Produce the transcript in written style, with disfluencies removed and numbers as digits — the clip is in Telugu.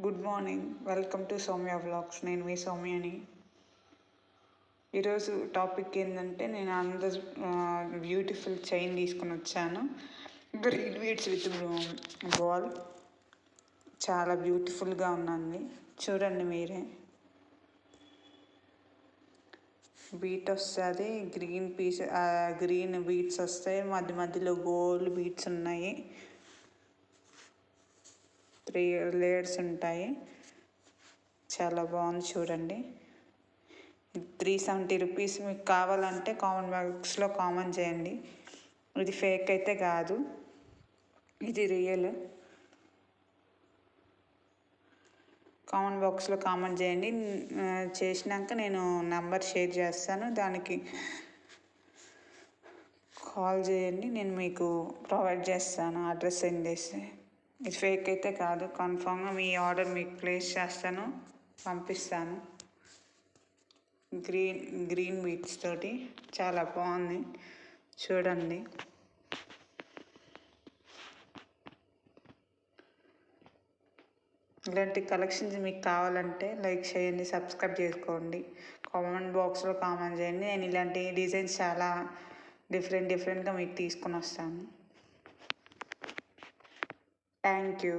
Good morning, welcome to Soumya vlogs. నేను మీ సౌమ్యని. ఈరోజు టాపిక్ ఏంటంటే నేను అందరు బ్యూటిఫుల్ చైన్ తీసుకొని వచ్చాను. Green beads with ball. చాలా బ్యూటిఫుల్గా ఉన్నది, చూడండి మీరే. బీట్ వస్తుంది, గ్రీన్ బీడ్స్ వస్తాయి, మధ్య మధ్యలో గోల్డ్ బీడ్స్ ఉన్నాయి. 3 లేయర్స్ ఉంటాయి. చాలా బాగుంది, చూడండి. 370 రూపీస్. మీకు కావాలంటే కామెంట్ బాక్స్లో కామెంట్ చేయండి. ఇది ఫేక్ అయితే కాదు, ఇది రియల్. కామెంట్ బాక్స్లో కామెంట్ చేయండి. చేసినాక నేను నెంబర్ షేర్ చేస్తాను, దానికి కాల్ చేయండి. నేను మీకు ప్రొవైడ్ చేస్తాను, అడ్రస్ సెండ్ చేస్తే. ఇది ఫేక్ అయితే కాదు, కన్ఫామ్గా మీ ఆర్డర్ మీకు ప్లేస్ చేస్తాను, పంపిస్తాను. గ్రీన్ బీట్స్ తోటి చాలా బాగుంది, చూడండి. ఇలాంటి కలెక్షన్స్ మీకు కావాలంటే లైక్ చేయండి, సబ్స్క్రైబ్ చేసుకోండి, కామెంట్ బాక్స్లో కామెంట్ చేయండి. నేను ఇలాంటి డిజైన్స్ చాలా డిఫరెంట్గా మీకు తీసుకొని వస్తాను. Thank you.